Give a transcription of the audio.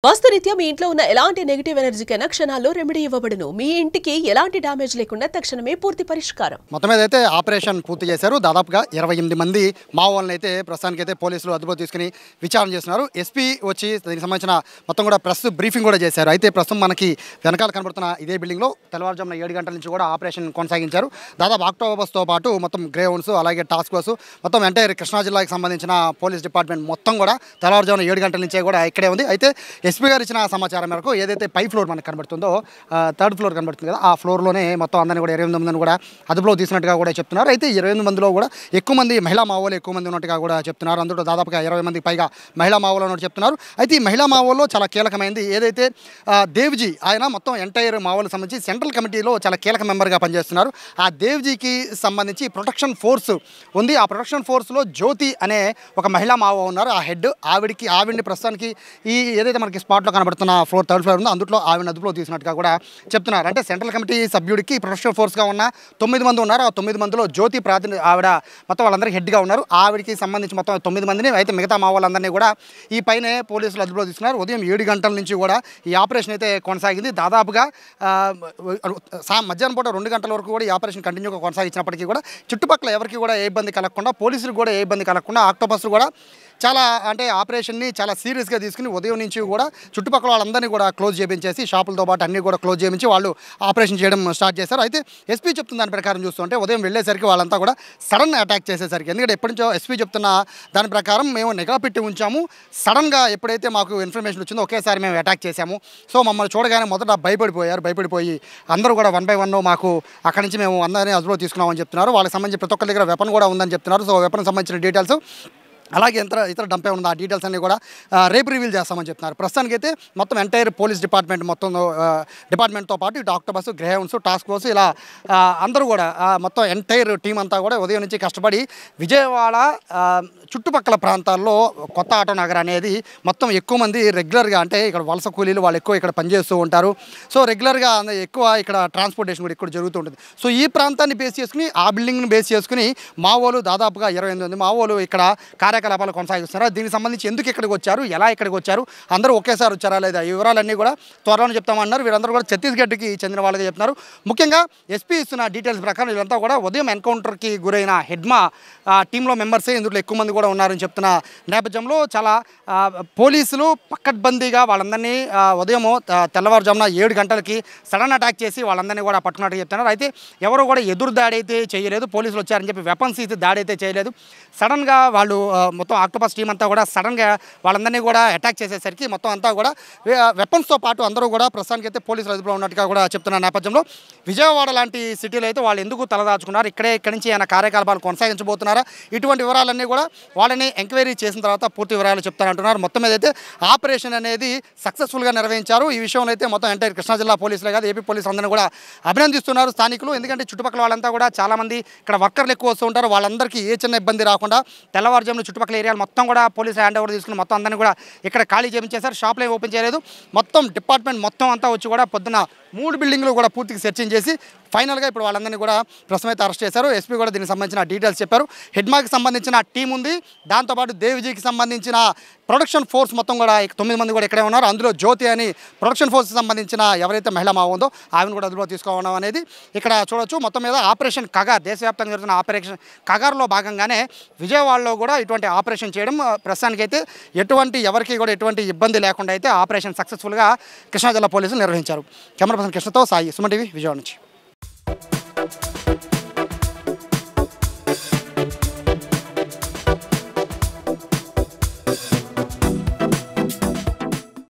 వాస్తురీత్యా మీ ఇంట్లో ఉన్న ఎలాంటి నెగటివ్ ఎనర్జీకైనా క్షణాల్లో రెమెడీ ఇవ్వబడును. మీ ఇంటికి ఎలాంటి డ్యామేజ్ లేకుండా తక్షణమే పూర్తి పరిష్కారం. మొత్తం మీద అయితే ఆపరేషన్ పూర్తి చేశారు. దాదాపుగా 28 మంది మావోల్ని అయితే ప్రస్తుతానికి అయితే పోలీసులు అదుపులో తీసుకుని విచారణ చేస్తున్నారు. ఎస్పీ వచ్చి దీనికి సంబంధించిన మొత్తం కూడా ప్రెస్ బ్రీఫింగ్ కూడా చేశారు. అయితే ప్రస్తుతం మనకి వెనకాల కనబడుతున్న ఇదే బిల్డింగ్లో తెల్లవారుజామున 7 గంటల నుంచి కూడా ఆపరేషన్ కొనసాగించారు. దాదాపు ఆక్టోబర్స్తో పాటు మొత్తం గ్రేహౌండ్స్ అలాగే టాస్క్ ఫోర్స్ మొత్తం ఎంటైర్ కృష్ణా జిల్లాకి సంబంధించిన పోలీస్ డిపార్ట్మెంట్ మొత్తం కూడా తెల్లవారుజామున 7 గంటల నుంచే కూడా ఇక్కడే ఉంది. అయితే ఎస్పీ గారు ఇచ్చిన సమాచారం మేరకు ఏదైతే పై ఫ్లోర్ మనకు కనబడుతుందో థర్డ్ ఫ్లోర్ కనబడుతుంది కదా, ఆ ఫ్లోర్లోనే మొత్తం అందరినీ కూడా 28 మందిని కూడా అదుపులో తీసినట్టుగా కూడా చెప్తున్నారు. అయితే 28 మందిలో కూడా ఎక్కువ మంది మహిళా మావోలు ఎక్కువ మంది ఉన్నట్టుగా కూడా చెప్తున్నారు. అందులో దాదాపుగా 20 మందికి పైగా మహిళా మావోలు ఉన్నట్టు చెప్తున్నారు. అయితే ఈ మహిళా మావోల్లో చాలా కీలకమైంది ఏదైతే దేవ్జీ ఆయన మొత్తం ఎంటైర్ మావోలకు సంబంధించి సెంట్రల్ కమిటీలో చాలా కీలక మెంబర్గా పనిచేస్తున్నారు. ఆ దేవ్జీకి సంబంధించి ప్రొటెక్షన్ ఫోర్స్ ఉంది. ఆ ప్రొటెక్షన్ ఫోర్స్లో జ్యోతి అనే ఒక మహిళా మావో ఉన్నారు. ఆ హెడ్ ఆవిడ్ని ప్రస్తుతానికి ఈ ఏదైతే మనకి స్పాట్లో కనబడుతున్న థర్డ్ ఫ్లోర్ ఉందో అందులో ఆవిడ అదుపులో తీసినట్టుగా కూడా చెప్తున్నారు. అంటే సెంట్రల్ కమిటీ సభ్యుడికి ప్రొటెక్షన్ ఫోర్స్గా ఉన్న 9 మంది ఉన్నారు. ఆ 9 మందిలో జ్యోతి ఆవిడ మొత్తం వాళ్ళందరికీ హెడ్గా ఉన్నారు. ఆవిడకి సంబంధించి మొత్తం 9 మందిని, అయితే మిగతా మా వాళ్ళందరినీ కూడా ఈ పైనే పోలీసులు అదుపులో తీసుకున్నారు. ఉదయం 7 గంటల నుంచి కూడా ఈ ఆపరేషన్ అయితే కొనసాగింది. దాదాపుగా మధ్యాహ్నం పూట 2 గంటల వరకు కూడా ఈ ఆపరేషన్ కంటిన్యూగా కొనసాగించినప్పటికీ కూడా చుట్టుపక్కల ఎవరికి కూడా ఏ ఇబ్బంది కలగకుండా, పోలీసులకు కూడా ఏ ఇబ్బంది కలగకుండా ఆక్టోపస్ కూడా చాలా అంటే ఆపరేషన్ని చాలా సీరియస్గా తీసుకుని ఉదయం నుంచి కూడా చుట్టుపక్కల వాళ్ళందరినీ కూడా క్లోజ్ చేయించేసి షాపులతో పాటు అన్నీ కూడా క్లోజ్ చేయించి వాళ్ళు ఆపరేషన్ చేయడం స్టార్ట్ చేశారు. అయితే ఎస్పీ చెప్తున్న దాని ప్రకారం చూస్తుంటే ఉదయం వెళ్ళేసరికి వాళ్ళంతా కూడా సడన్ అటాక్ చేసేసరికి, ఎందుకంటే ఎప్పటి నుంచో ఎస్పీ చెప్తున్న దాని ప్రకారం మేము నిఘా పెట్టి ఉంచాము, సడన్గా ఎప్పుడైతే మాకు ఇన్ఫర్మేషన్ వచ్చిందో ఒకేసారి మేము అటాక్ చేశాము. సో మమ్మల్ని చూడగానే మొదట భయపడిపోయి అందరూ కూడా 1 by 1 మాకు అక్కడి నుంచి మేము అందరినీ అదుపులో తీసుకున్నామని చెప్తున్నారు. వాళ్ళకి సంబంధించి ప్రతి ఒక్కరి దగ్గర వెపన్ కూడా ఉందని చెప్తున్నారు. సో వెపన్ సంబంధించిన డీటెయిల్స్ అలాగే ఇతర డంపే ఉంది, ఆ డీటెయిల్స్ అన్నీ కూడా రేపు రివీల్ చేస్తామని చెప్తున్నారు. ప్రస్తుతానికి అయితే మొత్తం ఎంటైర్ పోలీస్ డిపార్ట్మెంట్ మొత్తం డిపార్ట్మెంట్తో పాటు ఇటు ఆక్టోపస్, గ్రేహౌండ్స్, టాస్క్ ఫోర్స్ ఇలా అందరూ కూడా మొత్తం ఎంటైర్ టీం అంతా కూడా ఉదయం నుంచి కష్టపడి విజయవాడ చుట్టుపక్కల ప్రాంతాల్లో కొత్త ఆటో నగర్ అనేది మొత్తం ఎక్కువ మంది రెగ్యులర్గా, అంటే ఇక్కడ వలస కూలీలు వాళ్ళు ఎక్కువ ఇక్కడ పనిచేస్తూ ఉంటారు. సో రెగ్యులర్గా ఎక్కువ ఇక్కడ ట్రాన్స్పోర్టేషన్ కూడా ఇక్కడ జరుగుతూ ఉంటుంది. సో ఈ ప్రాంతాన్ని బేస్ చేసుకుని, ఆ బిల్డింగ్ని బేస్ చేసుకుని మావోలు దాదాపుగా 28 మంది మావోలు ఇక్కడ కార్యకలాపాలు కొనసాగిస్తున్నారు. దీనికి సంబంధించి ఎందుకు ఇక్కడికి వచ్చారు, ఎలా ఇక్కడికి వచ్చారు, అందరూ ఒకేసారి వచ్చారా లేదా, ఈ వివరాలన్నీ కూడా త్వరలో చెప్తామన్నారు. వీరందరూ కూడా ఛత్తీస్గఢ్కి చెందిన వాళ్ళగా చెప్తున్నారు. ముఖ్యంగా ఎస్పీ ఇస్తున్న డీటెయిల్స్ ప్రకారం వీళ్ళంతా కూడా ఉదయం ఎన్కౌంటర్కి గురైన హెడ్మా టీంలో మెంబర్సే ఇందులో ఎక్కువ మంది కూడా ఉన్నారని చెప్తున్న నేపథ్యంలో చాలా పోలీసులు పక్కడ్బందీగా వాళ్ళందరినీ ఉదయం తెల్లవారుజామున 7 గంటలకి సడన్ అటాక్ చేసి వాళ్ళందరినీ కూడా పట్టుకున్నట్టు చెప్తున్నారు. అయితే ఎవరు కూడా ఎదురు దాడి అయితే చేయలేదు, పోలీసులు వచ్చారని చెప్పి వెపన్స్ అయితే దాడి అయితే చేయలేదు. సడన్గా వాళ్ళు మొత్తం ఆక్టోపస్ టీం అంతా కూడా సడన్గా వాళ్ళందరినీ కూడా అటాక్ చేసేసరికి మొత్తం అంతా కూడా వెపన్స్తో పాటు అందరూ కూడా ప్రస్తుతానికి అయితే పోలీసులు అదుపులో ఉన్నట్టుగా కూడా చెప్తున్న నేపథ్యంలో విజయవాడ లాంటి సిటీలో అయితే వాళ్ళు ఎందుకు తలదాచుకున్నారు, ఇక్కడి నుంచి ఏమైనా కార్యకలాపాలు కొనసాగించబోతున్నారా, ఇటువంటి వివరాలన్నీ కూడా వాళ్ళని ఎంక్వైరీ చేసిన తర్వాత పూర్తి వివరాలు చెప్తారంటున్నారు. మొత్తం మీద అయితే ఆపరేషన్ అనేది సక్సెస్ఫుల్గా నిర్వహించారు. ఈ విషయంలో అయితే మొత్తం ఎంటైర్ కృష్ణా జిల్లా పోలీసులే కాదు ఏపీ పోలీసులు అందరినీ కూడా అభినందిస్తున్నారు స్థానికులు. ఎందుకంటే చుట్టుపక్కల వాళ్ళంతా కూడా చాలామంది ఇక్కడ వర్కర్లు ఎక్కువ వస్తూ ఉంటారు. వాళ్ళందరికీ ఏ చిన్న ఇబ్బంది రాకుండా తెల్లవారుజామున చుట్టుపక్కల ఏరియాలు మొత్తం కూడా పోలీసు హ్యాండ్ ఓవర్ తీసుకుని మొత్తం అందరినీ కూడా ఇక్కడ ఖాళీ చేయించేశారు. షాప్లు ఏమి ఓపెన్ చేయలేదు. మొత్తం డిపార్ట్మెంట్ మొత్తం అంతా వచ్చి కూడా పొద్దున 3 బిల్డింగ్లు కూడా పూర్తిగా సెర్చింగ్ చేసి ఫైనల్గా ఇప్పుడు వాళ్ళందరినీ కూడా ప్రస్తుతం అయితే అరెస్ట్ చేశారు. ఎస్పీ కూడా దీనికి సంబంధించిన డీటెయిల్స్ చెప్పారు. హెడ్మాకి సంబంధించిన టీం ఉంది, దాంతోపాటు దేవ్జీకి సంబంధించిన ప్రొడక్షన్ ఫోర్స్ మొత్తం కూడా 9 మంది కూడా ఇక్కడే ఉన్నారు. అందులో జ్యోతి అని ప్రొడక్షన్ ఫోర్స్కి సంబంధించిన ఎవరైతే మహిళ మావ ఉందో ఆమెను కూడా అదుపులో తీసుకోవడం అనేది ఇక్కడ చూడొచ్చు. మొత్తం మీద ఆపరేషన్ కగార్, దేశవ్యాప్తంగా జరుగుతున్న ఆపరేషన్ కగార్లో భాగంగానే విజయవాడలో కూడా ఇటువంటి ఆపరేషన్ చేయడం ప్రస్తుతానికి అయితే ఎవరికి కూడా ఎటువంటి ఇబ్బంది లేకుండా అయితే ఆపరేషన్ సక్సెస్ఫుల్గా కృష్ణా జిల్లా పోలీసులు నిర్వహించారు. కెమెరా పర్సన్ కృష్ణతో సాయి, సుమన్ టీవీ, విజయవాడ నుంచి.